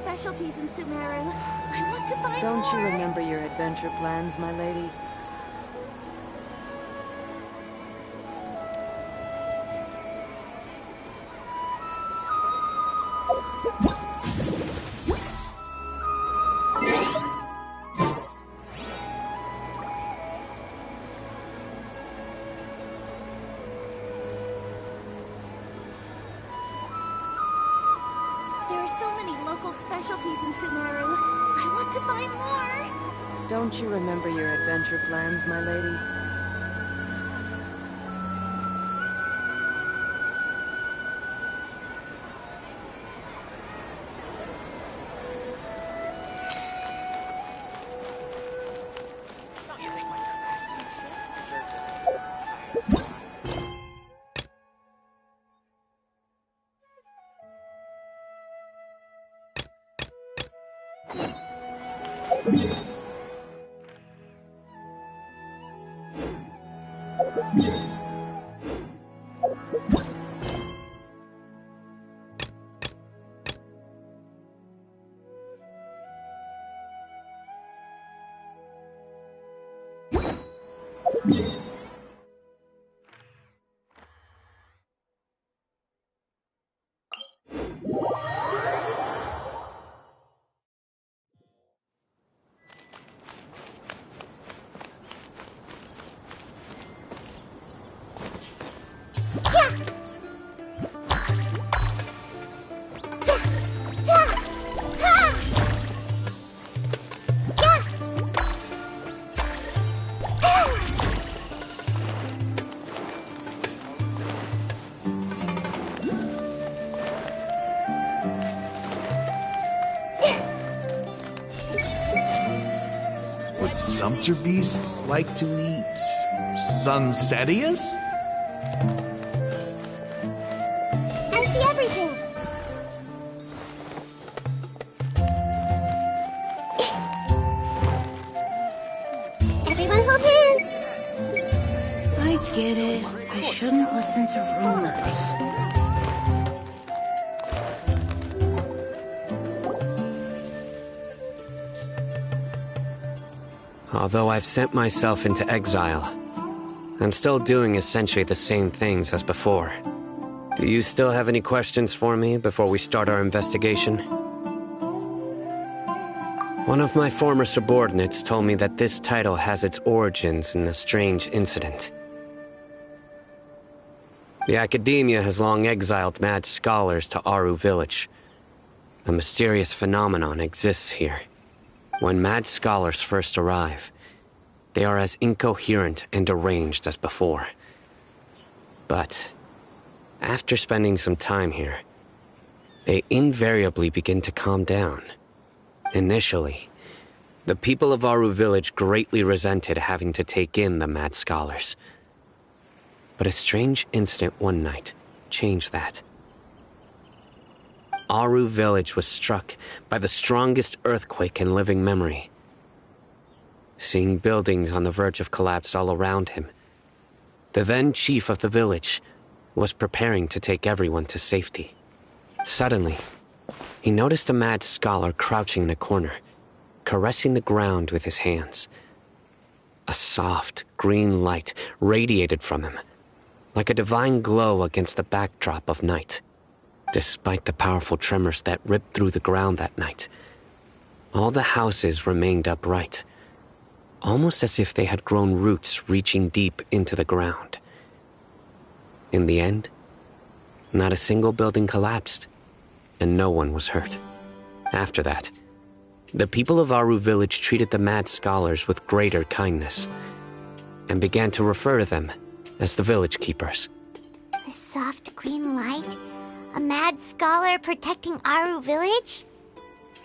specialties in Sumeru. I want to buy more. Don't you remember your adventure plans, my lady? There are so many local specialties in Sumeru. I want to buy more. Don't you remember your adventure plans, my lady? Would sumpter beasts like to eat sunsetias? I see everything. Everyone hold hands. I get it. I shouldn't listen to rumors. Although I've sent myself into exile, I'm still doing essentially the same things as before. Do you still have any questions for me before we start our investigation? One of my former subordinates told me that this title has its origins in a strange incident. The academia has long exiled mad scholars to Aru village. A mysterious phenomenon exists here. When mad scholars first arrive, they are as incoherent and deranged as before. But after spending some time here, they invariably begin to calm down. Initially, the people of Aru village greatly resented having to take in the mad scholars. But a strange incident one night changed that. Aru village was struck by the strongest earthquake in living memory. Seeing buildings on the verge of collapse all around him, the then chief of the village was preparing to take everyone to safety. Suddenly, he noticed a mad scholar crouching in a corner, caressing the ground with his hands. A soft, green light radiated from him, like a divine glow against the backdrop of night. Despite the powerful tremors that ripped through the ground that night, all the houses remained upright, almost as if they had grown roots reaching deep into the ground. In the end, not a single building collapsed, and no one was hurt. After that, the people of Aru village treated the mad scholars with greater kindness, and began to refer to them as the village keepers. The soft green light? A mad scholar protecting Aru village?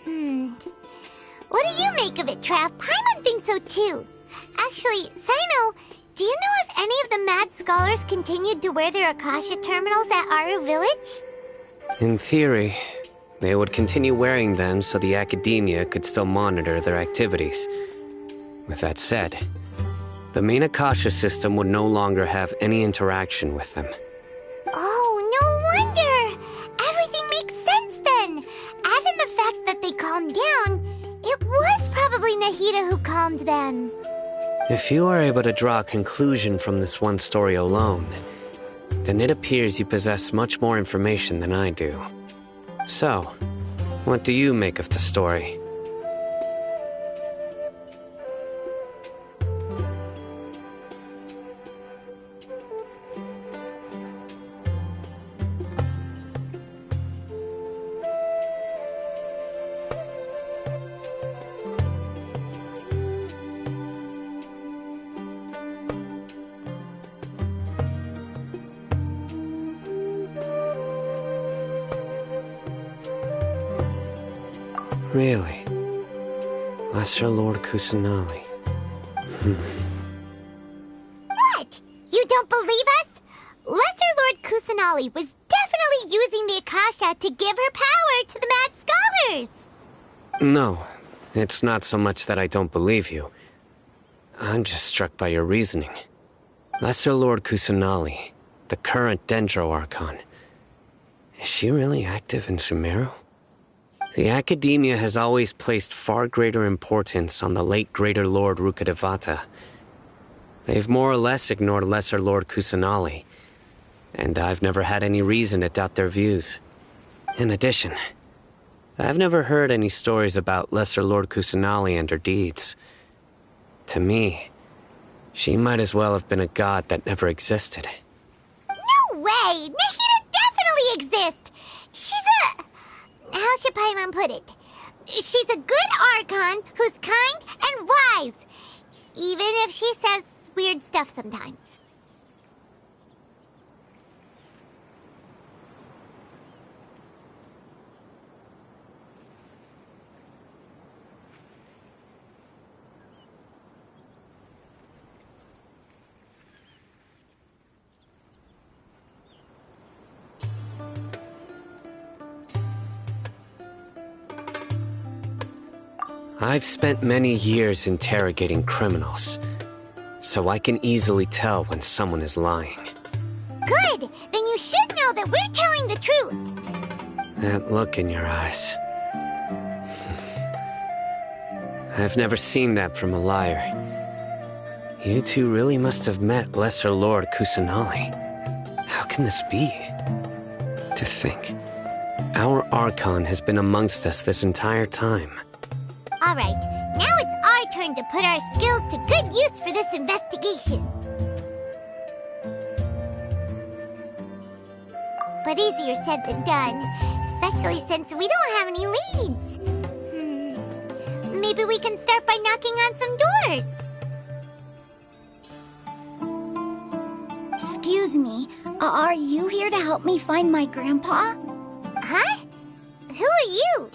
What do you make of it, Trav? Paimon thinks so too. Actually, Sino, do you know if any of the mad scholars continued to wear their Akasha terminals at Aru village? In theory, they would continue wearing them so the academia could still monitor their activities. With that said, the main Akasha system would no longer have any interaction with them. Oh, no wonder! Everything makes sense then! Add in the fact that they calmed down, it was probably Nahida who calmed them. If you are able to draw a conclusion from this one story alone, then it appears you possess much more information than I do. So, what do you make of the story? Really? Lesser Lord Kusanali. What? You don't believe us? Lesser Lord Kusanali was definitely using the Akasha to give her power to the Mad Scholars! No, it's not so much that I don't believe you. I'm just struck by your reasoning. Lesser Lord Kusanali, the current Dendro Archon. Is she really active in Sumeru? The Academia has always placed far greater importance on the late Greater Lord Rukkhadevata. They've more or less ignored Lesser Lord Kusanali, and I've never had any reason to doubt their views. In addition, I've never heard any stories about Lesser Lord Kusanali and her deeds. To me, she might as well have been a god that never existed. No way! Nahida definitely exists! She's a... How should Paimon put it? She's a good Archon who's kind and wise, even if she says weird stuff sometimes. I've spent many years interrogating criminals, so I can easily tell when someone is lying. Good! Then you should know that we're telling the truth! That look in your eyes. I've never seen that from a liar. You two really must have met Lesser Lord Kusanali. How can this be? To think, our Archon has been amongst us this entire time. Alright, now it's our turn to put our skills to good use for this investigation. But easier said than done, especially since we don't have any leads. Maybe we can start by knocking on some doors. Excuse me, are you here to help me find my grandpa? Huh? Who are you?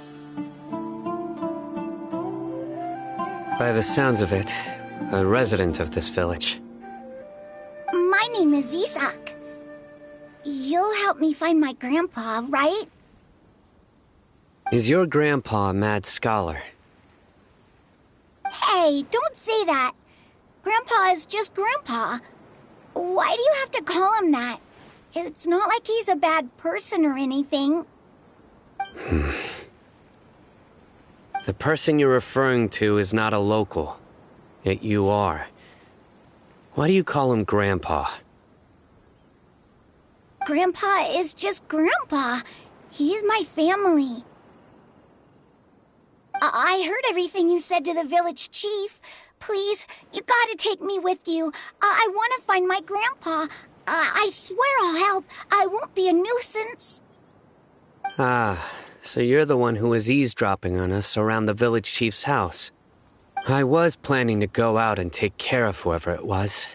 By the sounds of it, a resident of this village. My name is Isak. You'll help me find my grandpa, right? Is your grandpa a mad scholar? Hey, don't say that. Grandpa is just Grandpa. Why do you have to call him that? It's not like he's a bad person or anything. The person you're referring to is not a local, yet you are. Why do you call him Grandpa? Grandpa is just Grandpa. He's my family. I heard everything you said to the village chief. Please, you gotta take me with you. I want to find my grandpa. I swear I'll help. I won't be a nuisance. Ah, so you're the one who was eavesdropping on us around the village chief's house. I was planning to go out and take care of whoever it was,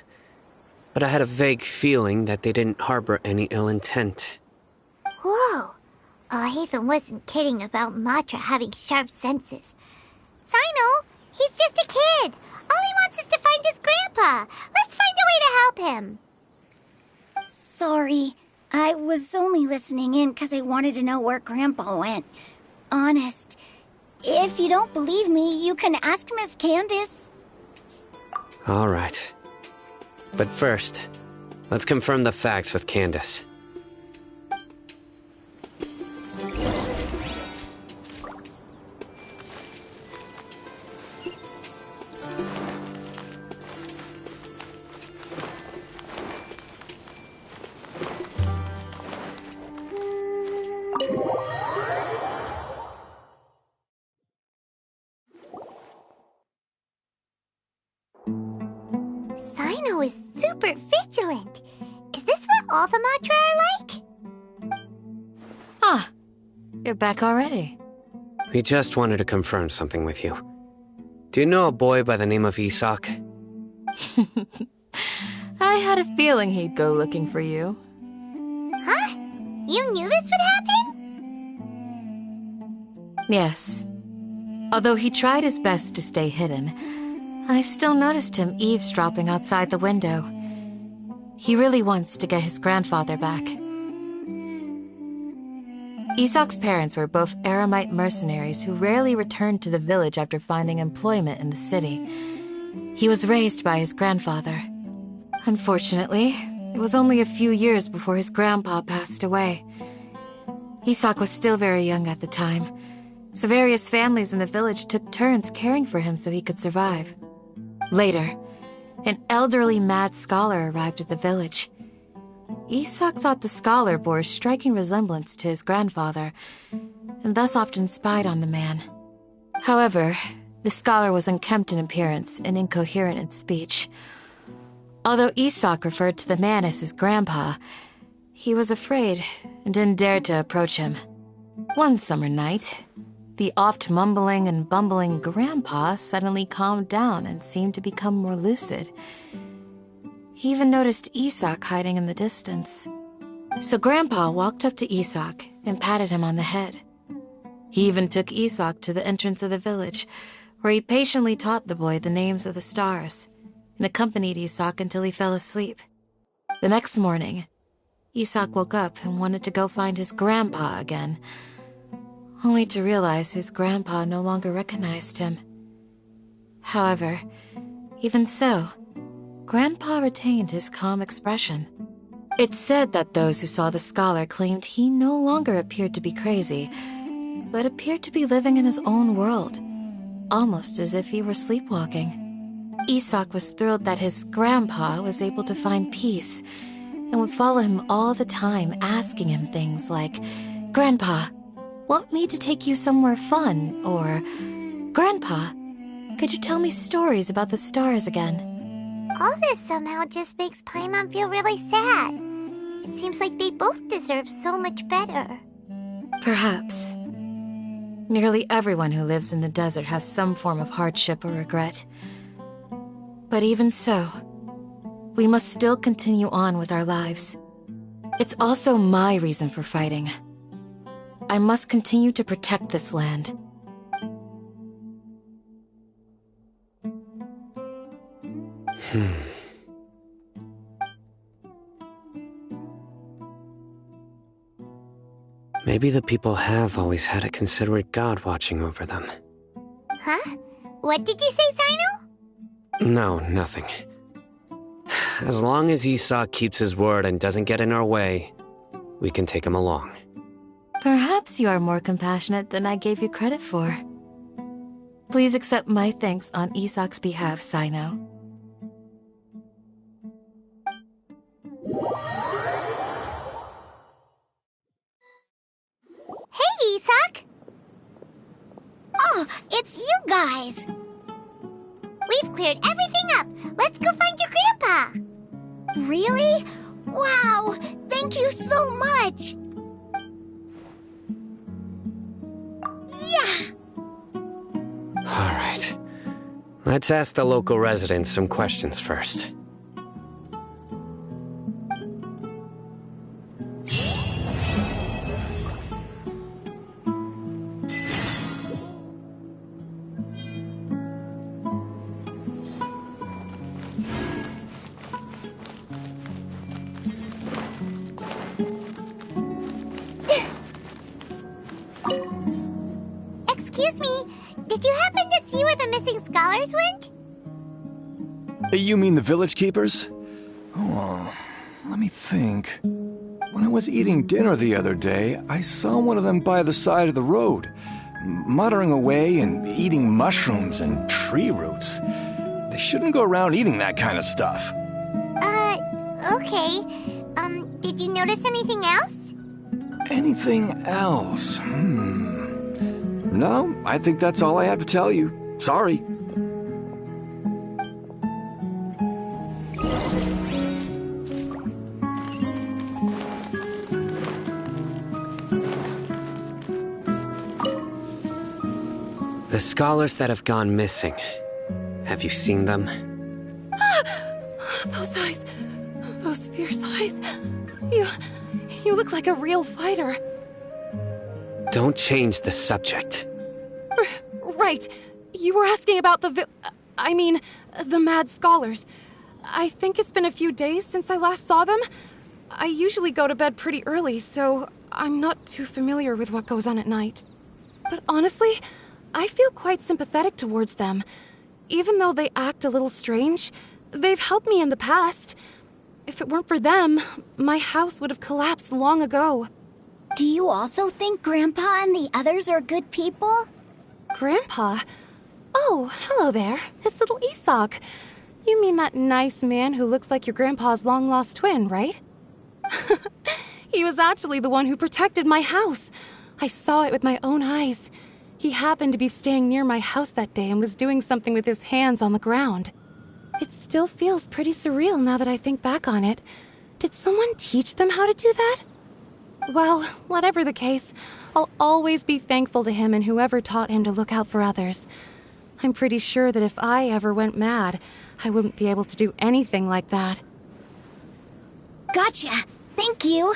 but I had a vague feeling that they didn't harbor any ill intent. Whoa. Hatham wasn't kidding about Matra having sharp senses. Sino, he's just a kid. All he wants is to find his grandpa. Let's find a way to help him. Sorry. I was only listening in because I wanted to know where Grandpa went. Honest. If you don't believe me, you can ask Miss Candace. All right. But first, let's confirm the facts with Candace. is super vigilant. Is this what all the Matra are like? Ah, you're back already. We just wanted to confirm something with you. Do you know a boy by the name of Isak? I had a feeling he'd go looking for you. Huh? You knew this would happen? Yes. Although he tried his best to stay hidden, I still noticed him eavesdropping outside the window. He really wants to get his grandfather back. Isak's parents were both Aramite mercenaries who rarely returned to the village after finding employment in the city. He was raised by his grandfather. Unfortunately, it was only a few years before his grandpa passed away. Isak was still very young at the time, so various families in the village took turns caring for him so he could survive. Later, an elderly mad scholar arrived at the village. Isak thought the scholar bore a striking resemblance to his grandfather, and thus often spied on the man. However, the scholar was unkempt in appearance and incoherent in speech. Although Isak referred to the man as his grandpa, he was afraid and didn't dare to approach him. One summer night, the oft-mumbling and bumbling grandpa suddenly calmed down and seemed to become more lucid. He even noticed Isak hiding in the distance. So Grandpa walked up to Isak and patted him on the head. He even took Isak to the entrance of the village, where he patiently taught the boy the names of the stars and accompanied Isak until he fell asleep. The next morning, Isak woke up and wanted to go find his grandpa again, only to realize his grandpa no longer recognized him. However, even so, Grandpa retained his calm expression. It's said that those who saw the scholar claimed he no longer appeared to be crazy, but appeared to be living in his own world, almost as if he were sleepwalking. Isak was thrilled that his grandpa was able to find peace, and would follow him all the time, asking him things like, "Grandpa, want me to take you somewhere fun?" Or, "Grandpa, could you tell me stories about the stars again?" All this somehow just makes Paimon feel really sad. It seems like they both deserve so much better. Perhaps. Nearly everyone who lives in the desert has some form of hardship or regret. But even so, we must still continue on with our lives. It's also my reason for fighting. I must continue to protect this land. Maybe the people have always had a considerate god watching over them. Huh? What did you say, Sino? No, nothing. As long as Isak keeps his word and doesn't get in our way, we can take him along. Perhaps you are more compassionate than I gave you credit for. Please accept my thanks on Isak's behalf, Sino. Hey, Isak! Oh, it's you guys! We've cleared everything up. Let's go find your grandpa. Really? Wow! Thank you so much! Yeah! All right. Let's ask the local residents some questions first. Excuse me, did you happen to see where the missing scholars went? You mean the village keepers? Oh, let me think. When I was eating dinner the other day, I saw one of them by the side of the road, muttering away and eating mushrooms and tree roots. They shouldn't go around eating that kind of stuff. Okay. Did you notice anything else? Anything else? No, I think that's all I have to tell you. Sorry. The scholars that have gone missing. Have you seen them? Those eyes. Those fierce eyes. You look like a real fighter. Don't change the subject. Right. You were asking about the mad scholars. I think it's been a few days since I last saw them. I usually go to bed pretty early, so I'm not too familiar with what goes on at night. But honestly, I feel quite sympathetic towards them. Even though they act a little strange, they've helped me in the past. If it weren't for them, my house would have collapsed long ago. Do you also think Grandpa and the others are good people? Grandpa? Oh, hello there. It's little Isak. You mean that nice man who looks like your grandpa's long-lost twin, right? He was actually the one who protected my house. I saw it with my own eyes. He happened to be staying near my house that day and was doing something with his hands on the ground. It still feels pretty surreal now that I think back on it. Did someone teach them how to do that? Well, whatever the case, I'll always be thankful to him and whoever taught him to look out for others. I'm pretty sure that if I ever went mad, I wouldn't be able to do anything like that. Gotcha. Thank you.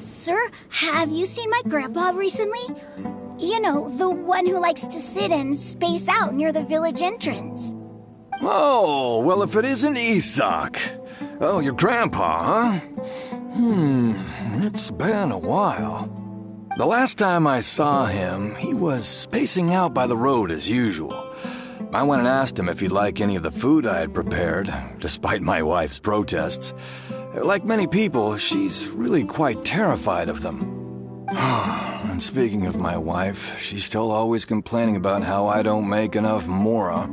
Sir, have you seen my grandpa recently? You know, the one who likes to sit and space out near the village entrance. Oh, well, if it isn't Isak. Oh, your grandpa, huh? It's been a while. The last time I saw him, he was spacing out by the road as usual. I went and asked him if he'd like any of the food I had prepared, despite my wife's protests. Like many people, she's really quite terrified of them. And speaking of my wife, she's still always complaining about how I don't make enough mora.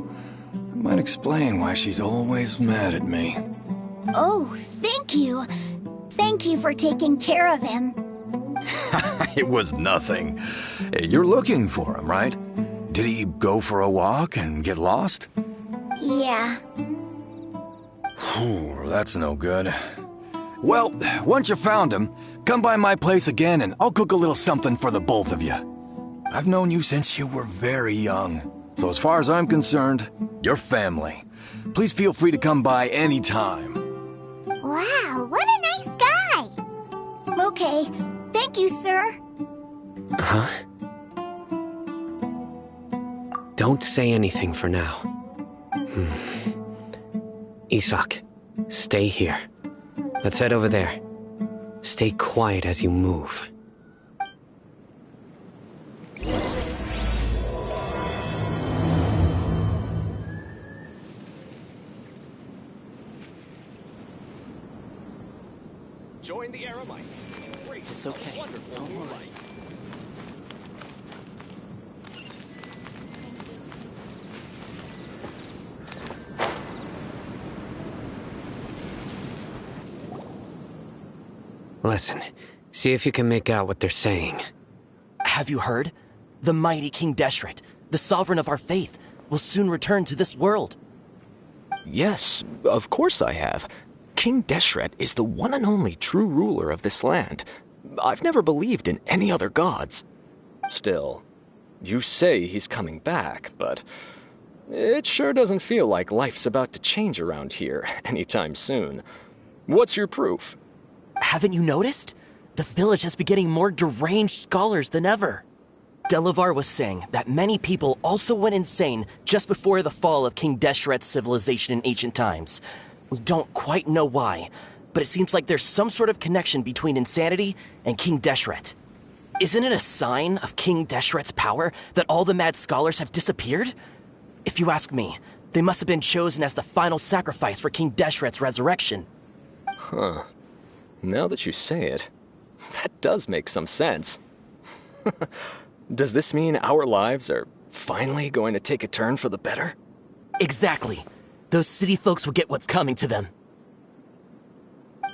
That might explain why she's always mad at me. Oh, thank you. Thank you for taking care of him. It was nothing. You're looking for him, right? Did he go for a walk and get lost? Yeah. Oh, that's no good. Well, once you found him, come by my place again and I'll cook a little something for the both of you. I've known you since you were very young, so as far as I'm concerned, you're family. Please feel free to come by anytime. Wow, what a nice guy! Okay. Thank you, sir. Huh? Don't say anything for now. Isak, stay here. Let's head over there. Stay quiet as you move. Join the Aramites. It's okay. Wonderful new life. Listen, see if you can make out what they're saying. Have you heard? The mighty King Deshret, the sovereign of our faith, will soon return to this world. Yes, of course I have. King Deshret is the one and only true ruler of this land. I've never believed in any other gods. Still, you say he's coming back, but it sure doesn't feel like life's about to change around here anytime soon. What's your proof? Haven't you noticed? The village has been getting more deranged scholars than ever. Delavar was saying that many people also went insane just before the fall of King Deshret's civilization in ancient times. We don't quite know why, but it seems like there's some sort of connection between insanity and King Deshret. Isn't it a sign of King Deshret's power that all the mad scholars have disappeared? If you ask me, they must have been chosen as the final sacrifice for King Deshret's resurrection. Huh. Now that you say it, that does make some sense. Does this mean our lives are finally going to take a turn for the better? Exactly. those city folks will get what's coming to them.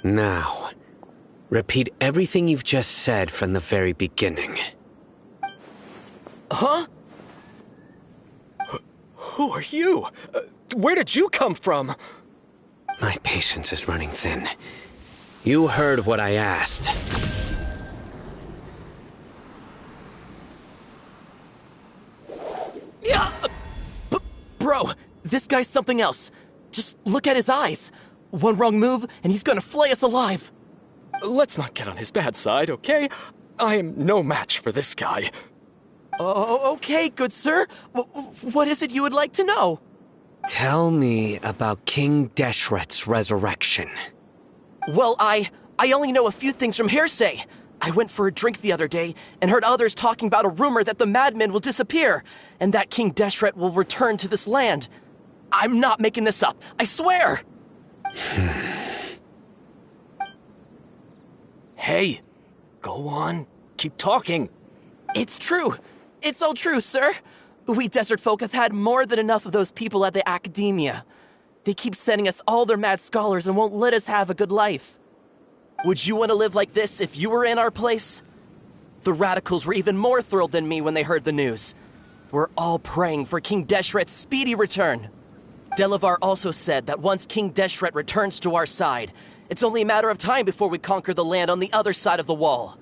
Now, repeat everything you've just said from the very beginning. Huh? Who are you? Where did you come from? My patience is running thin. You heard what I asked. Yeah! Bro, this guy's something else. Just look at his eyes. One wrong move, and he's gonna flay us alive. Let's not get on his bad side, okay? I am no match for this guy. Oh, okay, good sir. What is it you would like to know? Tell me about King Deshret's resurrection. Well, I only know a few things from hearsay. I went for a drink the other day and heard others talking about a rumor that the madmen will disappear and that King Deshret will return to this land. I'm not making this up, I swear! Hey, go on. Keep talking. It's true. It's all true, sir. We desert folk have had more than enough of those people at the academia. They keep sending us all their mad scholars and won't let us have a good life. Would you want to live like this if you were in our place? The radicals were even more thrilled than me when they heard the news. We're all praying for King Deshret's speedy return. Delavar also said that once King Deshret returns to our side, it's only a matter of time before we conquer the land on the other side of the wall.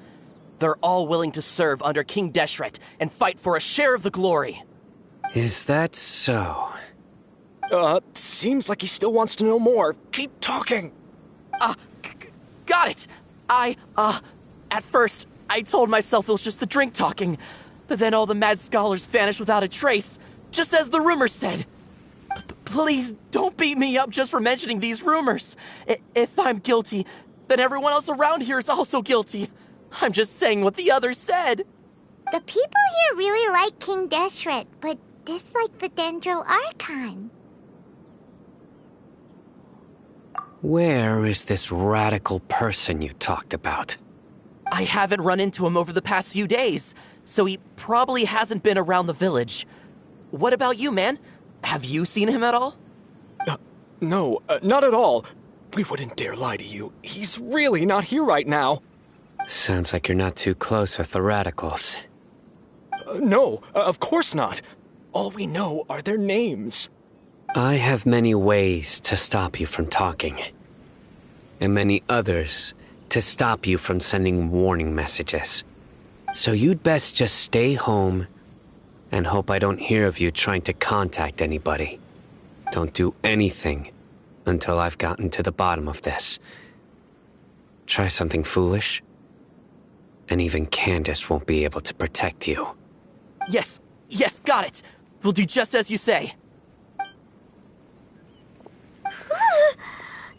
They're all willing to serve under King Deshret and fight for a share of the glory. Is that so? Seems like he still wants to know more. Keep talking. Got it. At first, I told myself it was just the drink talking, but then all the mad scholars vanished without a trace, just as the rumors said. Please don't beat me up just for mentioning these rumors. If I'm guilty, then everyone else around here is also guilty. I'm just saying what the others said. The people here really like King Deshret, but dislike the Dendro Archon. Where is this radical person you talked about? I haven't run into him over the past few days, so he probably hasn't been around the village. What about you, man? Have you seen him at all? No, not at all. We wouldn't dare lie to you. He's really not here right now. Sounds like you're not too close with the radicals. No, of course not. All we know are their names. I have many ways to stop you from talking, and many others to stop you from sending warning messages. So you'd best just stay home and hope I don't hear of you trying to contact anybody. Don't do anything until I've gotten to the bottom of this. Try something foolish, and even Candace won't be able to protect you. Yes, got it. We'll do just as you say.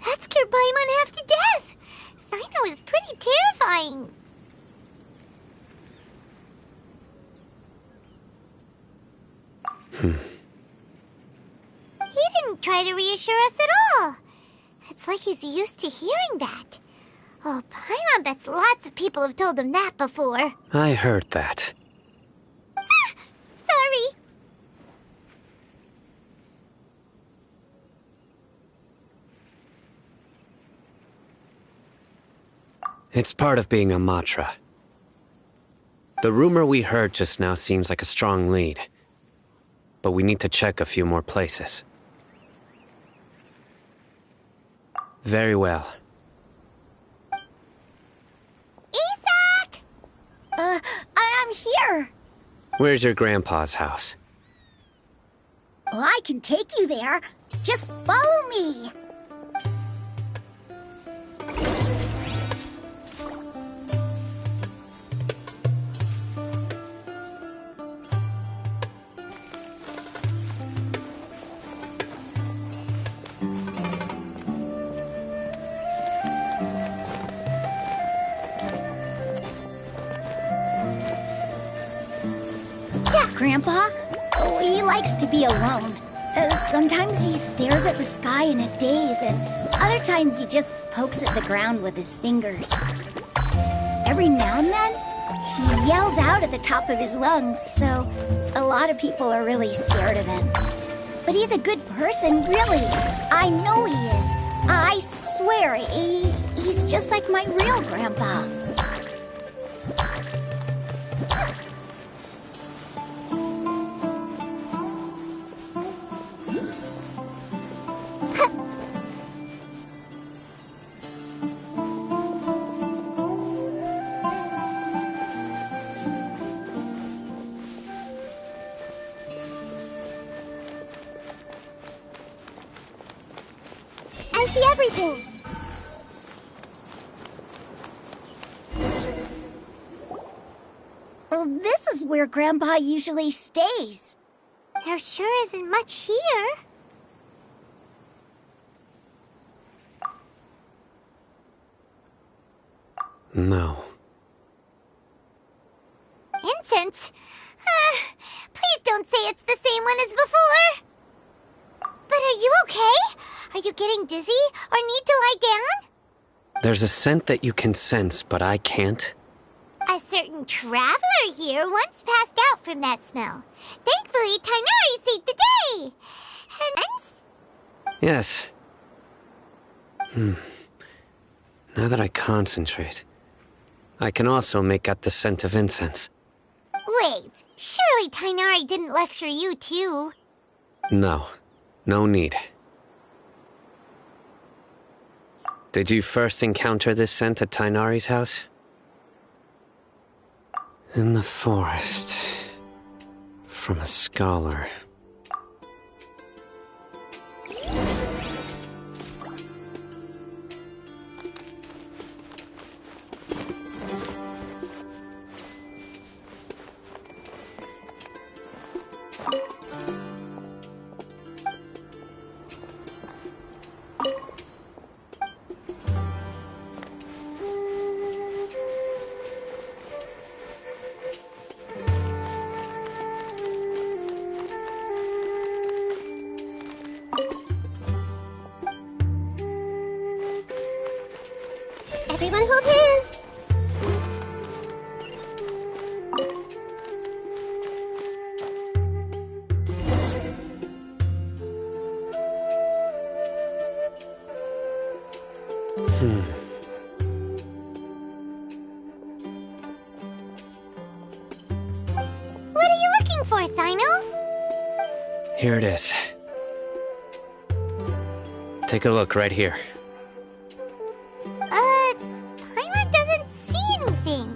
That scared Paimon half to death. Sino is pretty terrifying. He didn't try to reassure us at all. It's like he's used to hearing that. Oh, Paimon bets lots of people have told him that before. I heard that. Sorry. It's part of being a Matra. The rumor we heard just now seems like a strong lead, but we need to check a few more places. Very well. Isak! I'm here. Where's your grandpa's house? Well, I can take you there. Just follow me. Grandpa? Oh, he likes to be alone. Sometimes he stares at the sky in a daze, and other times he just pokes at the ground with his fingers. Every now and then, he yells out at the top of his lungs, so a lot of people are really scared of him. But But he's a good person, really. I know he is. I swear, he's just like my real grandpa. I see everything. Well, this is where Grandpa usually stays. There sure isn't much here. No. Incense? Please don't say it's the same one as before. But are you okay? Are you getting dizzy or need to lie down? There's a scent that you can sense, but I can't. A certain traveler here once passed out from that smell. Thankfully, Tainari saved the day. And... Yes. Now that I concentrate, I can also make out the scent of incense. Wait, surely Tainari didn't lecture you too? No. No need. Did you first encounter this scent at Tainari's house? In the forest. From a scholar. Everyone hold hands. What are you looking for, Sino? Here it is. Take a look right here. Paimon doesn't see anything.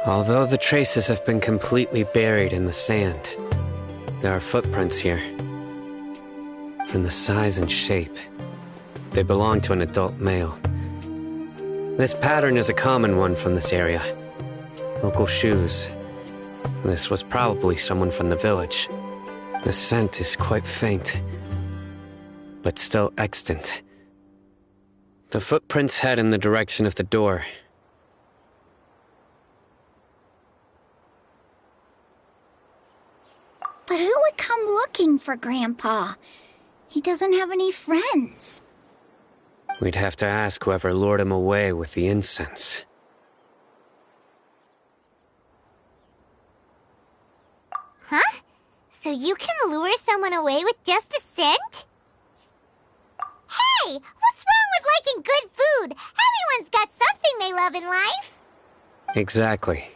Although the traces have been completely buried in the sand, there are footprints here. From the size and shape, they belong to an adult male. This pattern is a common one from this area. Local shoes. This was probably someone from the village. The scent is quite faint, but still extant. The footprints head in the direction of the door. But who would come looking for Grandpa? He doesn't have any friends. We'd have to ask whoever lured him away with the incense. Huh? So you can lure someone away with just a scent? Hey! What's wrong with liking good food? Everyone's got something they love in life. Exactly.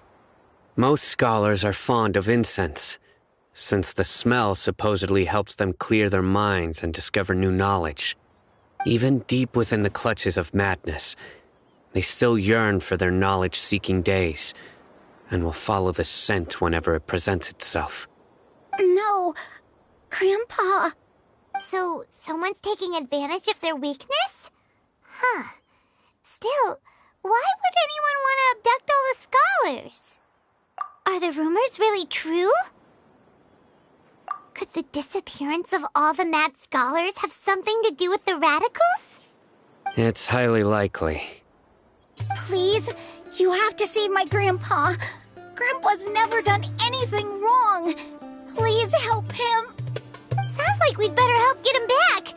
Most scholars are fond of incense, since the smell supposedly helps them clear their minds and discover new knowledge. Even deep within the clutches of madness, they still yearn for their knowledge-seeking days, and will follow the scent whenever it presents itself. No, Grandpa. So, someone's taking advantage of their weakness? Huh. Still, why would anyone want to abduct all the scholars? Are the rumors really true? Could the disappearance of all the mad scholars have something to do with the radicals? It's highly likely. Please, you have to save my Grandpa. Grandpa's never done anything wrong. Please help him. Sounds like we'd better help get him back.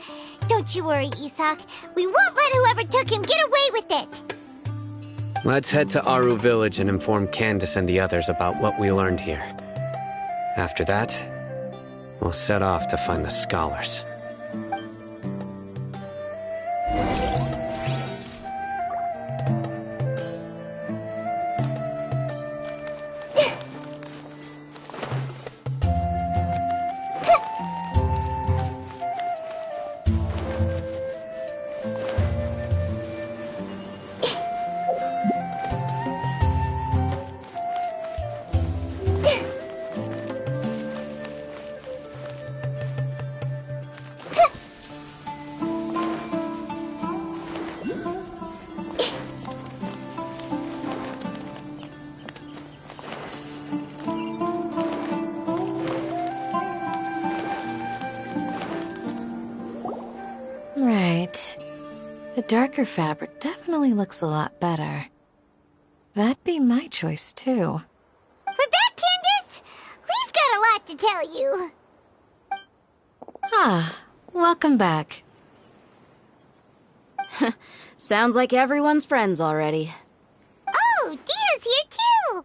Don't you worry, Isak. We won't let whoever took him get away with it. Let's head to Aru Village and inform Candace and the others about what we learned here. After that, We'll set off to find the scholars. Right. The darker fabric definitely looks a lot better. That'd be my choice, too. We're back, Candace! We've got a lot to tell you. Ah, welcome back. Sounds like everyone's friends already. Oh, Dia's here, too!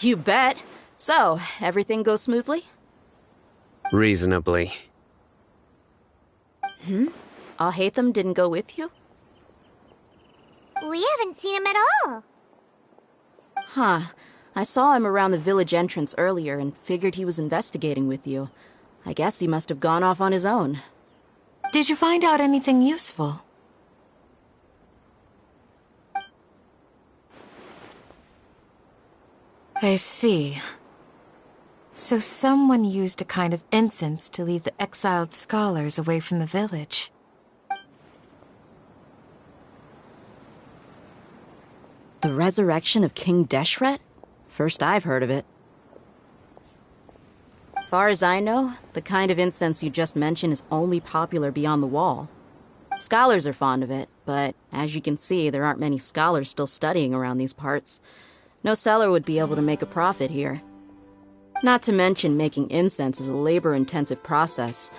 You bet. So, everything goes smoothly? Reasonably. Alhaitham didn't go with you? We haven't seen him at all. Huh. I saw him around the village entrance earlier and figured he was investigating with you. I guess he must have gone off on his own. Did you find out anything useful? I see. So someone used a kind of incense to lead the exiled scholars away from the village. The resurrection of King Deshret? First I've heard of it. Far as I know, the kind of incense you just mentioned is only popular beyond the wall. Scholars are fond of it, but as you can see, there aren't many scholars still studying around these parts. No seller would be able to make a profit here. Not to mention, making incense is a labor-intensive process.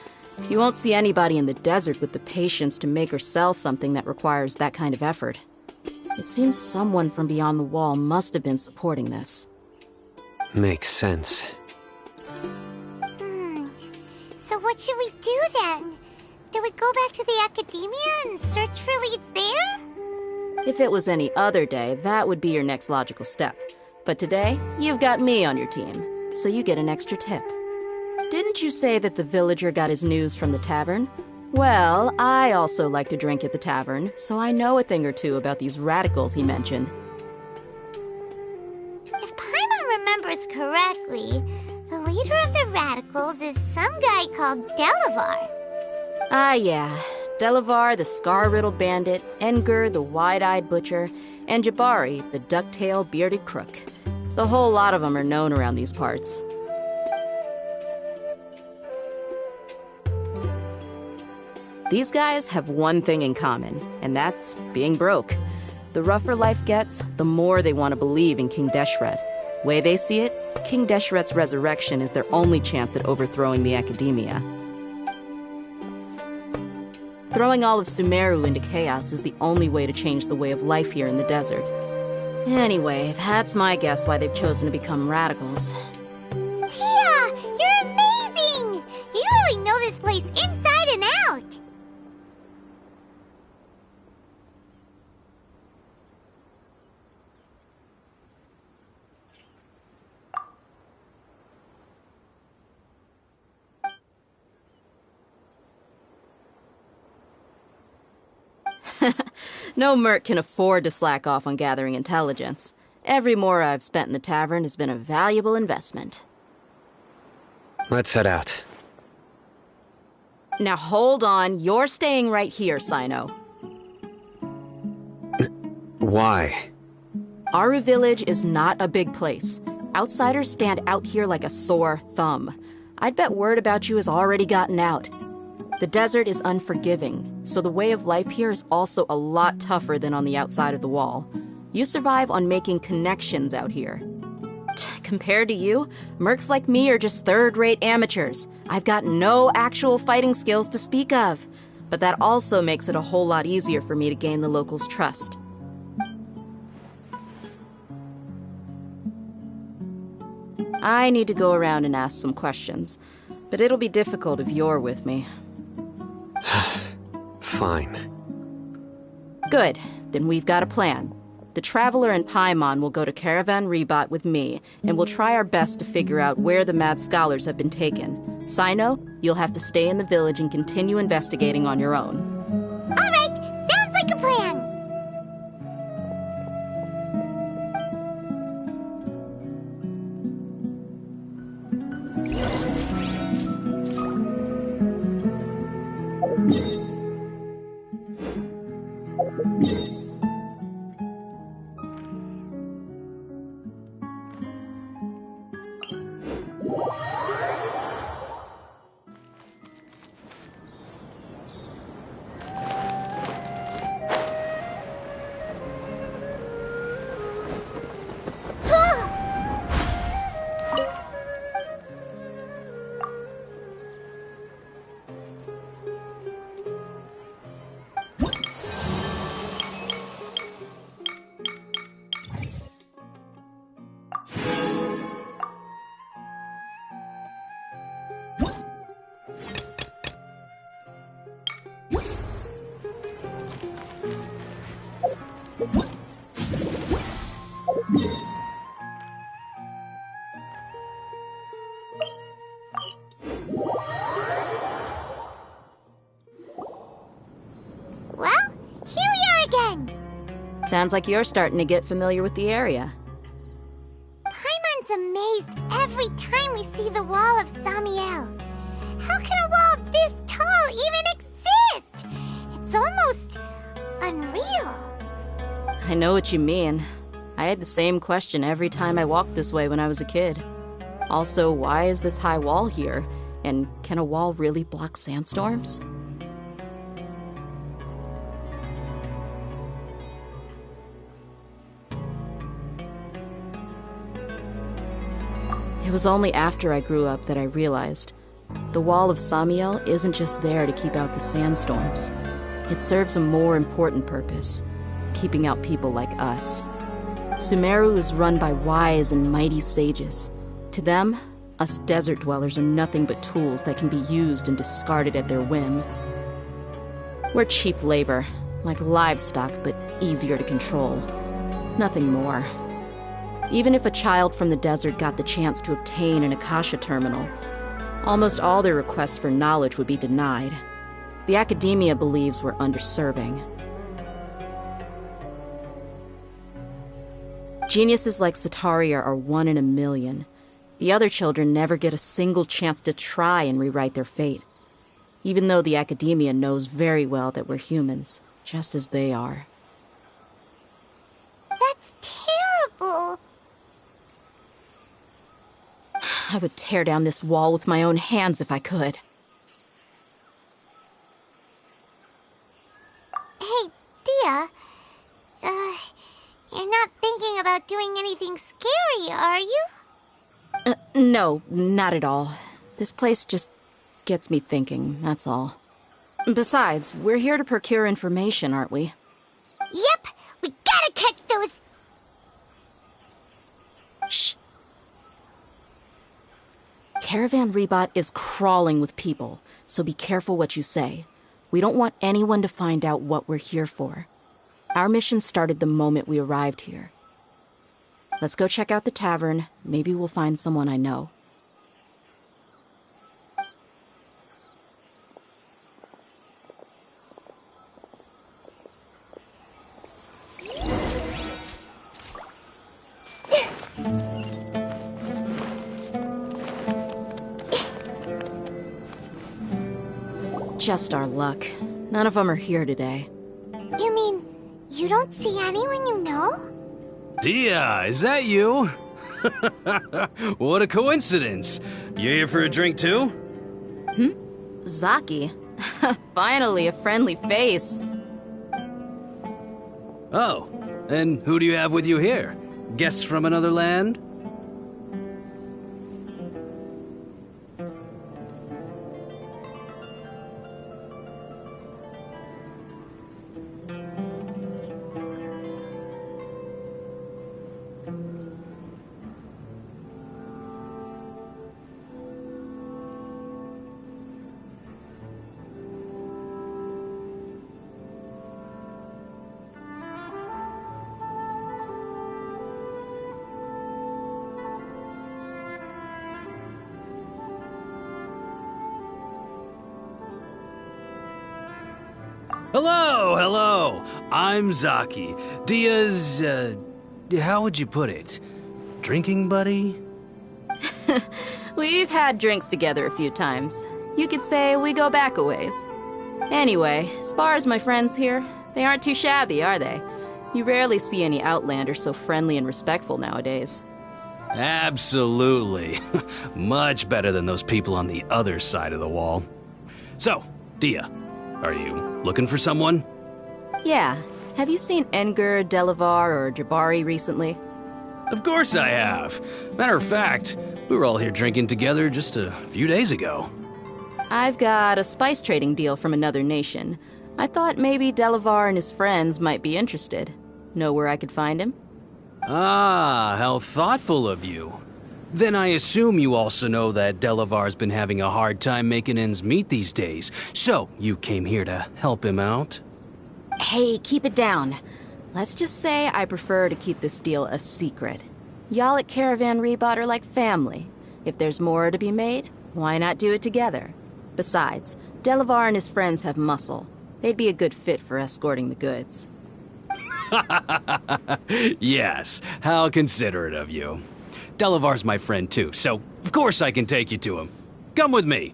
You won't see anybody in the desert with the patience to make or sell something that requires that kind of effort. It seems someone from beyond the wall must have been supporting this. Makes sense. So what should we do then? Do we go back to the academia and search for leads there? If it was any other day, that would be your next logical step. But today, you've got me on your team, so you get an extra tip. Didn't you say that the villager got his news from the tavern? Well, I also like to drink at the tavern, so I know a thing or two about these radicals he mentioned. If Paimon remembers correctly, the leader of the radicals is some guy called Delavar. Ah, yeah. Delavar, the scar-riddled bandit, Engur, the wide-eyed butcher, and Jabari, the duck-tailed bearded crook. The whole lot of them are known around these parts. These guys have one thing in common, and that's being broke. The rougher life gets, the more they want to believe in King Deshret. Way they see it, King Deshret's resurrection is their only chance at overthrowing the academia. Throwing all of Sumeru into chaos is the only way to change the way of life here in the desert. Anyway, that's my guess why they've chosen to become radicals. Tia, you're amazing! You really know this place inside and out! No merc can afford to slack off on gathering intelligence. Every more I've spent in the tavern has been a valuable investment. Let's head out. Now hold on, you're staying right here, Sino. Why? Aru Village is not a big place. Outsiders stand out here like a sore thumb. I'd bet word about you has already gotten out. The desert is unforgiving, so the way of life here is also a lot tougher than on the outside of the wall. You survive on making connections out here. Compared to you, mercs like me are just third-rate amateurs. I've got no actual fighting skills to speak of. But that also makes it a whole lot easier for me to gain the locals' trust. I need to go around and ask some questions, but it'll be difficult if you're with me. Fine. Good. Then we've got a plan. The Traveler and Paimon will go to Caravan Rebot with me, and we'll try our best to figure out where the mad scholars have been taken. Sino, you'll have to stay in the village and continue investigating on your own. All right, sounds like a plan. Well, here we are again. Sounds like you're starting to get familiar with the area. Paimon's amazed every time we see the wall of Samiel. How can a wall this tall even exist? It's almost unreal. I know what you mean. I had the same question every time I walked this way when I was a kid. Also, why is this high wall here? And can a wall really block sandstorms? It was only after I grew up that I realized the Wall of Samiel isn't just there to keep out the sandstorms. It serves a more important purpose, keeping out people like us. Sumeru is run by wise and mighty sages. To them, us desert dwellers are nothing but tools that can be used and discarded at their whim. We're cheap labor, like livestock, but easier to control. Nothing more. Even if a child from the desert got the chance to obtain an Akasha terminal, almost all their requests for knowledge would be denied. The academia believes we're underserving. Geniuses like Sataria are 1 in a million. The other children never get a single chance to try and rewrite their fate, even though the academia knows very well that we're humans, just as they are. That's terrible. I would tear down this wall with my own hands if I could. Hey, Dia. You're not thinking about doing anything scary, are you? No, not at all. This place just gets me thinking, that's all. Besides, we're here to procure information, aren't we? Yep, we gotta catch those... Shh. Caravan Rebot is crawling with people, so be careful what you say. We don't want anyone to find out what we're here for. Our mission started the moment we arrived here. Let's go check out the tavern. Maybe we'll find someone I know. Just our luck. None of them are here today. You mean, you don't see anyone you know? Dia, is that you? What a coincidence. You here for a drink too? Zaki. Finally, a friendly face. Oh, and who do you have with you here? Guests from another land? Hello, hello. I'm Zaki. Dia's, how would you put it? Drinking buddy? We've had drinks together a few times. You could say we go back a ways. Anyway, as far as my friends here, they aren't too shabby, are they? You rarely see any Outlanders so friendly and respectful nowadays. Absolutely. Much better than those people on the other side of the wall. So, Dia, are you looking for someone? Yeah. Have you seen Enger, Delavar, or Jabari recently? Of course I have. Matter of fact, we were all here drinking together just a few days ago. I've got a spice trading deal from another nation. I thought maybe Delavar and his friends might be interested. Know where I could find him? Ah, how thoughtful of you. Then I assume you also know that Delavar's been having a hard time making ends meet these days, so you came here to help him out? Hey, keep it down. Let's just say I prefer to keep this deal a secret. Y'all at Caravan Rebot are like family. If there's more to be made, why not do it together? Besides, Delavar and his friends have muscle. They'd be a good fit for escorting the goods. Yes, how considerate of you. Delavar's my friend too, so of course I can take you to him. Come with me.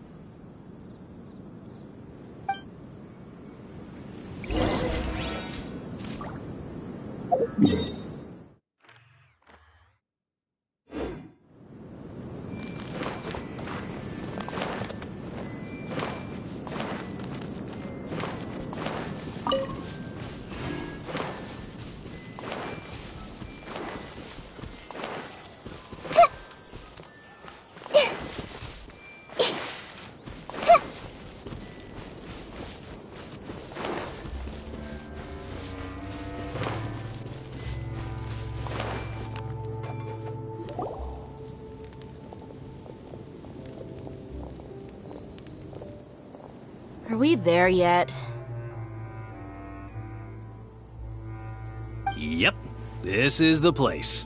Are we there yet? Yep, this is the place.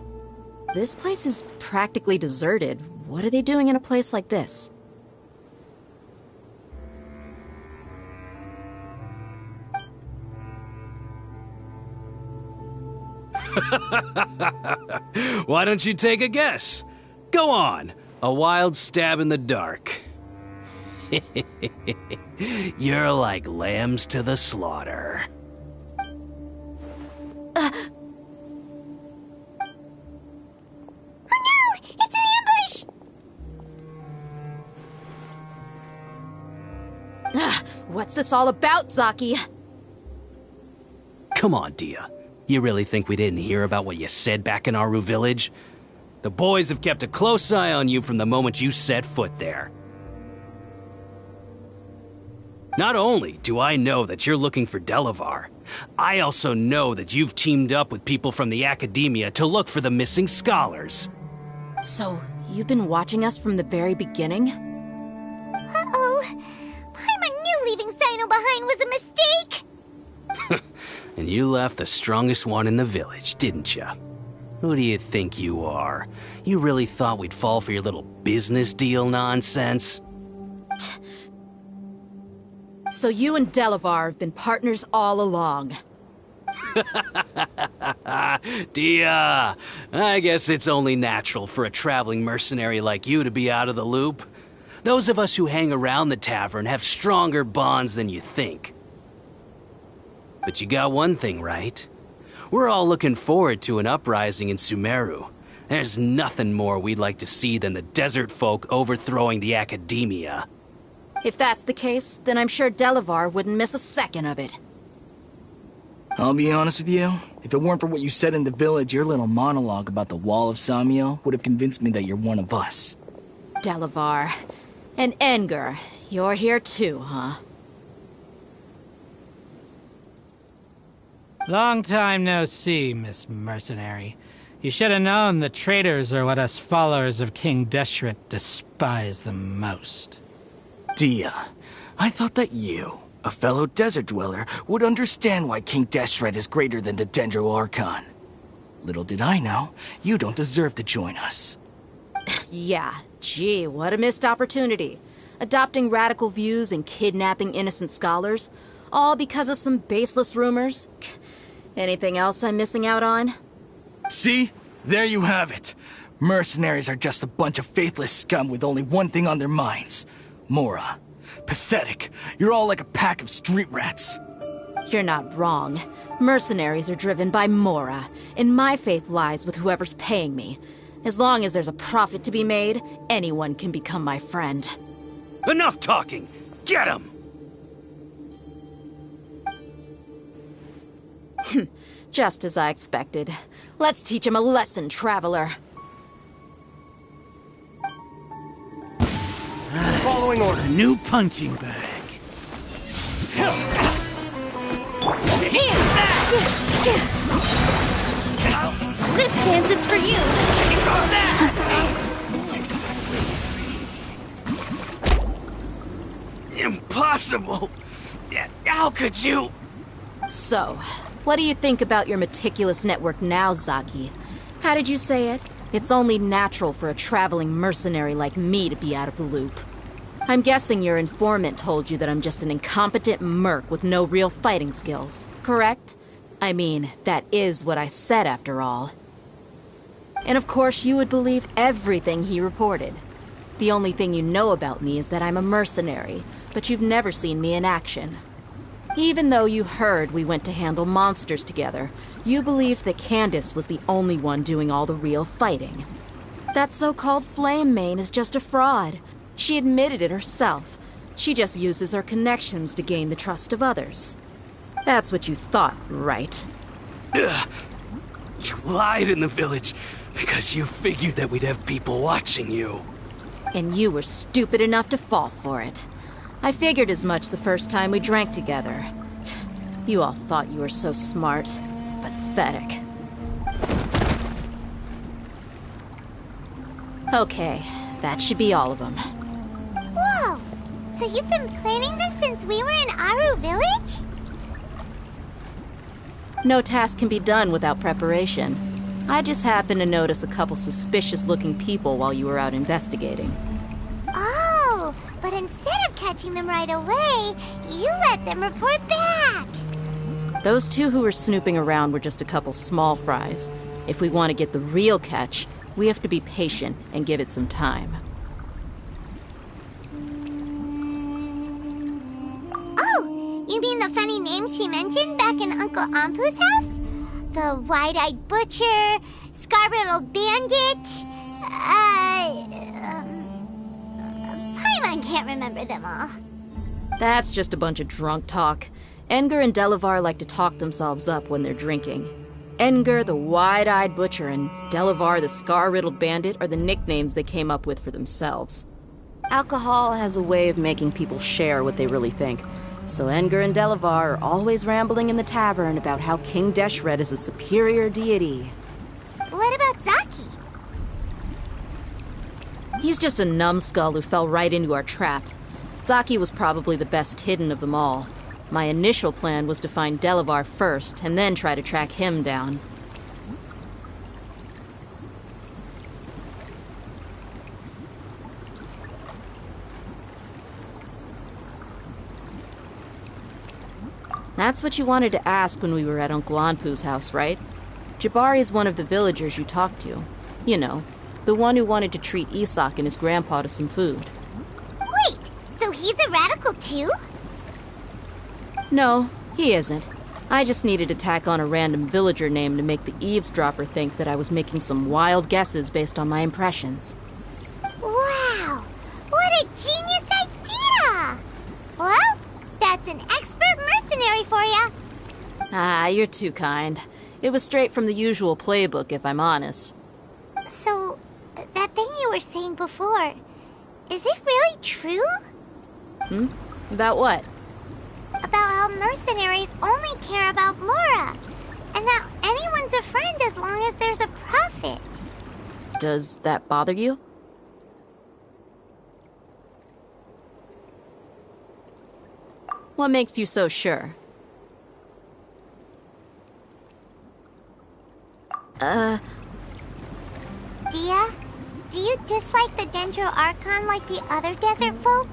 This place is practically deserted. What are they doing in a place like this? Why don't you take a guess? Go on, a wild stab in the dark. You're like lambs to the slaughter. Oh no! It's an ambush! What's this all about, Zaki? Come on, Dia. You really think we didn't hear about what you said back in Aru village? The boys have kept a close eye on you from the moment you set foot there. Not only do I know that you're looking for Delavar, I also know that you've teamed up with people from the Academia to look for the missing scholars. So, you've been watching us from the very beginning? Uh-oh. Paimon knew leaving Sino behind was a mistake! And you left the strongest one in the village, didn't you? Who do you think you are? You really thought we'd fall for your little business deal nonsense? So you and Delavar have been partners all along. Dia, I guess it's only natural for a traveling mercenary like you to be out of the loop. Those of us who hang around the tavern have stronger bonds than you think. But you got one thing right. We're all looking forward to an uprising in Sumeru. There's nothing more we'd like to see than the desert folk overthrowing the Academia. If that's the case, then I'm sure Delavar wouldn't miss a second of it. I'll be honest with you. If it weren't for what you said in the village, your little monologue about the Wall of Samiel would have convinced me that you're one of us. Delavar. And Enger. You're here too, huh? Long time no see, Miss Mercenary. You should have known the traitors are what us followers of King Deshret despise the most. Dia, I thought that you, a fellow desert dweller, would understand why King Deshret is greater than the Dendro Archon. Little did I know, you don't deserve to join us. Yeah, gee, what a missed opportunity. Adopting radical views and kidnapping innocent scholars. All because of some baseless rumors? Anything else I'm missing out on? See? There you have it. Mercenaries are just a bunch of faithless scum with only one thing on their minds. Mora. Pathetic. You're all like a pack of street rats. You're not wrong. Mercenaries are driven by Mora, and my faith lies with whoever's paying me. As long as there's a profit to be made, anyone can become my friend. Enough talking! Get him! Just as I expected. Let's teach him a lesson, traveler. Following orders. New punching bag. This dance is for you. Impossible! How could you? So, what do you think about your meticulous network now, Zaki? How did you say it? It's only natural for a traveling mercenary like me to be out of the loop. I'm guessing your informant told you that I'm just an incompetent merc with no real fighting skills, correct? I mean, that is what I said after all. And of course you would believe everything he reported. The only thing you know about me is that I'm a mercenary, but you've never seen me in action. Even though you heard we went to handle monsters together, you believed that Candace was the only one doing all the real fighting. That so-called Flame Mane is just a fraud. She admitted it herself. She just uses her connections to gain the trust of others. That's what you thought, right? Ugh. You lied in the village because you figured that we'd have people watching you. And you were stupid enough to fall for it. I figured as much the first time we drank together. You all thought you were so smart. Pathetic. Okay, that should be all of them. Whoa! So you've been planning this since we were in Aru Village? No task can be done without preparation. I just happened to notice a couple suspicious-looking people while you were out investigating. Oh, but instead of catching them right away, you let them report back. Those two who were snooping around were just a couple small fries. If we want to get the real catch, we have to be patient and give it some time. Oh, you mean the funny name she mentioned back in Uncle Ampu's house? The wide-eyed butcher, scar-riddled bandit, Paimon can't remember them all. That's just a bunch of drunk talk. Edgar and Delavar like to talk themselves up when they're drinking. Edgar, the wide-eyed butcher, and Delavar, the scar-riddled bandit, are the nicknames they came up with for themselves. Alcohol has a way of making people share what they really think. So Edgar and Delavar are always rambling in the tavern about how King Deshret is a superior deity. What about Zaki? He's just a numbskull who fell right into our trap. Zaki was probably the best hidden of them all. My initial plan was to find Delavar first, and then try to track him down. That's what you wanted to ask when we were at Uncle Anpu's house, right? Jabari is one of the villagers you talked to. You know, the one who wanted to treat Isak and his grandpa to some food. Wait, so he's a radical too? No, he isn't. I just needed to tack on a random villager name to make the eavesdropper think that I was making some wild guesses based on my impressions. Wow, what a genius idea! Well, that's an expert mercenary for ya. Ah, you're too kind. It was straight from the usual playbook, if I'm honest. So, that thing you were saying before, is it really true? About what? About how mercenaries only care about Mora, and that anyone's a friend as long as there's a profit. Does that bother you? What makes you so sure? Dia, do you dislike the Dendro Archon like the other desert folk?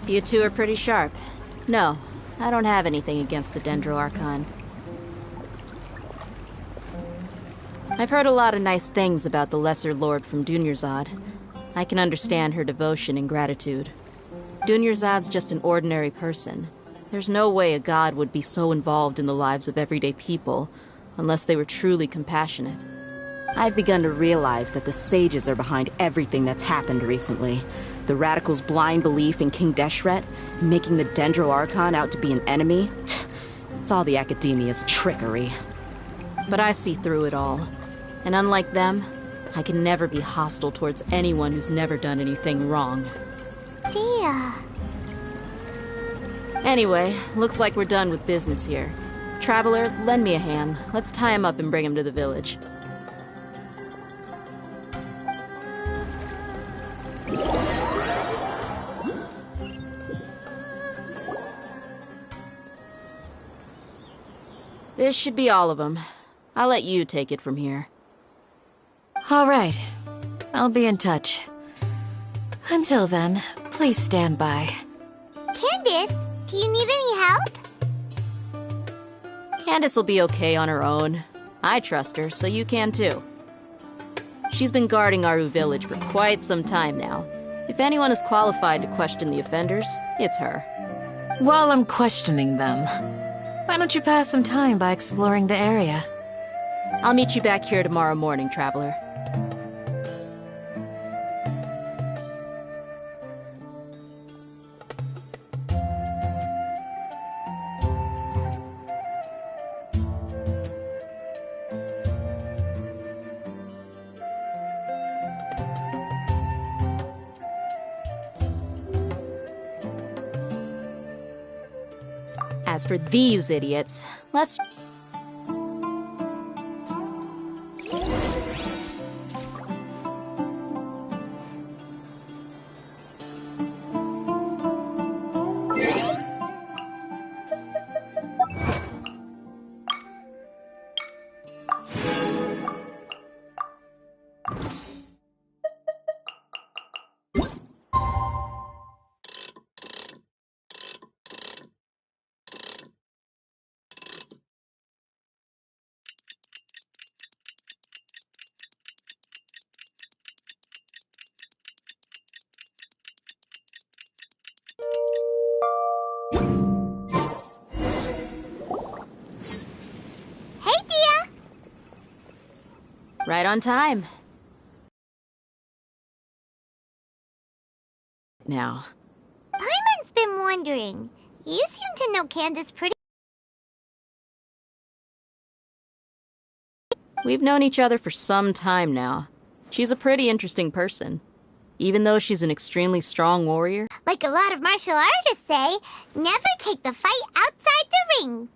You two are pretty sharp. No, I don't have anything against the Dendro Archon. I've heard a lot of nice things about the Lesser Lord from Dunyarzad. I can understand her devotion and gratitude. Dunyarzad's just an ordinary person. There's no way a god would be so involved in the lives of everyday people, unless they were truly compassionate. I've begun to realize that the sages are behind everything that's happened recently. The radicals' blind belief in King Deshret, making the Dendro Archon out to be an enemy. It's all the academia's trickery. But I see through it all. And unlike them, I can never be hostile towards anyone who's never done anything wrong. Dia. Anyway, looks like we're done with business here. Traveler, lend me a hand. Let's tie him up and bring him to the village. This should be all of them. I'll let you take it from here. All right. I'll be in touch. Until then, please stand by. Candace, do you need any help? Candace will be okay on her own. I trust her, so you can too. She's been guarding Aru village for quite some time now. If anyone is qualified to question the offenders, it's her. While I'm questioning them, why don't you pass some time by exploring the area? I'll meet you back here tomorrow morning, Traveler. As for these idiots, let's... Right on time. Now. Paimon's been wondering. You seem to know Candace pretty... We've known each other for some time now. She's a pretty interesting person. Even though she's an extremely strong warrior. Like a lot of martial artists say, never take the fight outside the ring.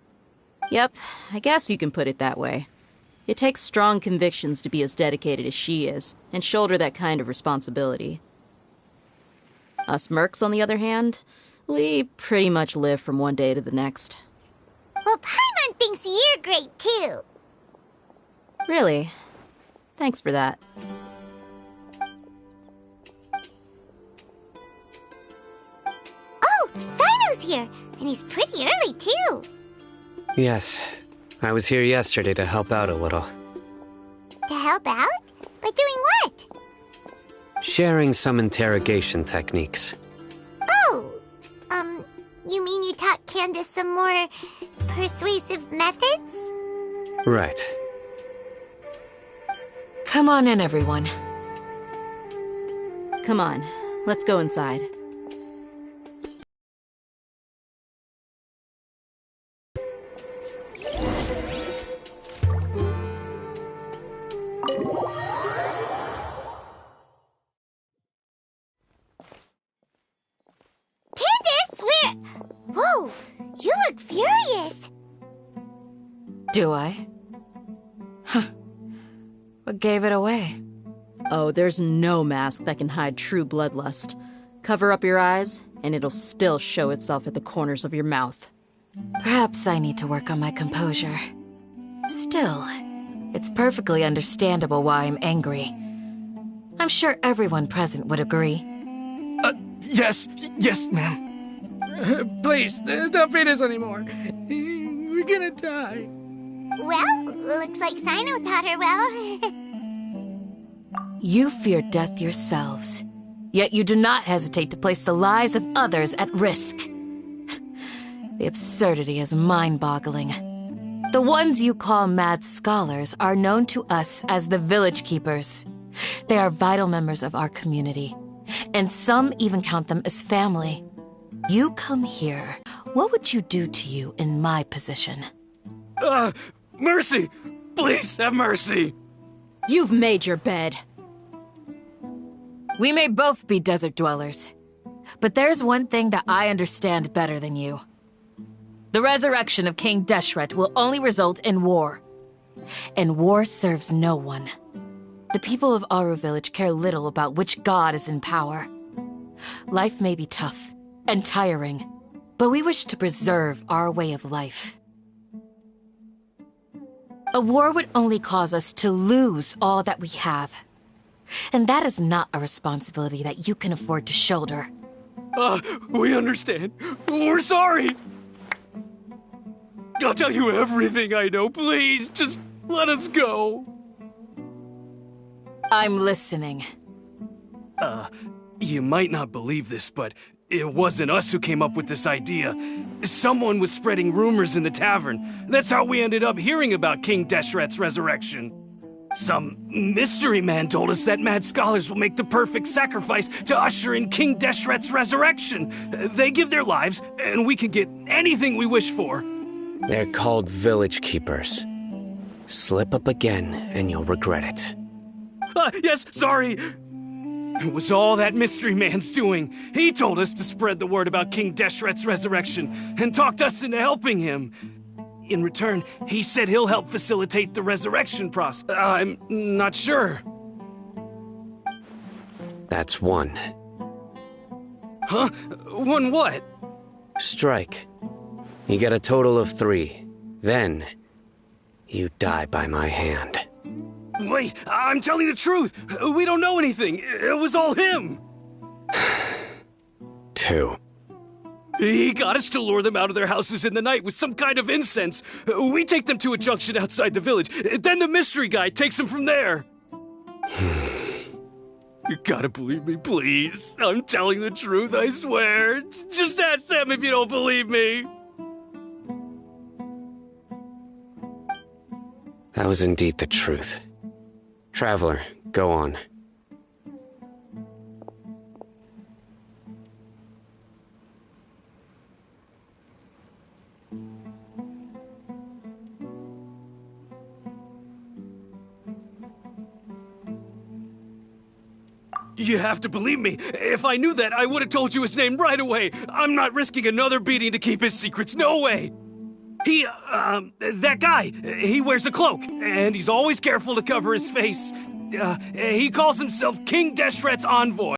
Yep, I guess you can put it that way. It takes strong convictions to be as dedicated as she is, and shoulder that kind of responsibility. Us mercs, on the other hand, we pretty much live from one day to the next. Well, Paimon thinks you're great, too. Really? Thanks for that. Oh, Sino's here, and he's pretty early, too. Yes. I was here yesterday to help out a little. To help out? By doing what? Sharing some interrogation techniques. Oh, you mean you taught Candace some more persuasive methods? Right. Come on in, everyone. Come on, let's go inside. Whoa, you look furious. Do I? Huh. What gave it away? Oh, there's no mask that can hide true bloodlust. Cover up your eyes, and it'll still show itself at the corners of your mouth. Perhaps I need to work on my composure. Still, it's perfectly understandable why I'm angry. I'm sure everyone present would agree. Yes, ma'am. Please, don't beat us anymore. We're gonna die. Well, looks like Sino taught her well. You fear death yourselves, yet you do not hesitate to place the lives of others at risk. The absurdity is mind-boggling. The ones you call mad scholars are known to us as the Village Keepers. They are vital members of our community, and some even count them as family. You come here, what would you do to you in my position? Mercy! Please, have mercy! You've made your bed. We may both be desert dwellers, but there's one thing that I understand better than you. The resurrection of King Deshret will only result in war. And war serves no one. The people of Aru Village care little about which god is in power. Life may be tough and tiring, but we wish to preserve our way of life. A war would only cause us to lose all that we have. And that is not a responsibility that you can afford to shoulder. We understand. We're sorry! I'll tell you everything I know, please. Just let us go. I'm listening. You might not believe this, but it wasn't us who came up with this idea. Someone was spreading rumors in the tavern. That's how we ended up hearing about King Deshret's resurrection. Some mystery man told us that mad scholars will make the perfect sacrifice to usher in King Deshret's resurrection. They give their lives, and we can get anything we wish for. They're called Village Keepers. Slip up again, and you'll regret it. Yes, sorry. It was all that mystery man's doing. He told us to spread the word about King Deshret's resurrection, and talked us into helping him. In return, he said he'll help facilitate the resurrection process. I'm not sure. That's one. Huh? One what? Strike. You get a total of 3. Then, you die by my hand. Wait, I'm telling the truth. We don't know anything. It was all him. 2. He got us to lure them out of their houses in the night with some kind of incense. We take them to a junction outside the village. Then the mystery guy takes them from there. You gotta believe me, please. I'm telling the truth, I swear. Just ask them if you don't believe me. That was indeed the truth. Traveler, go on. You have to believe me. If I knew that, I would have told you his name right away. I'm not risking another beating to keep his secrets. No way. That guy, he wears a cloak, and he's always careful to cover his face. He calls himself King Deshret's envoy.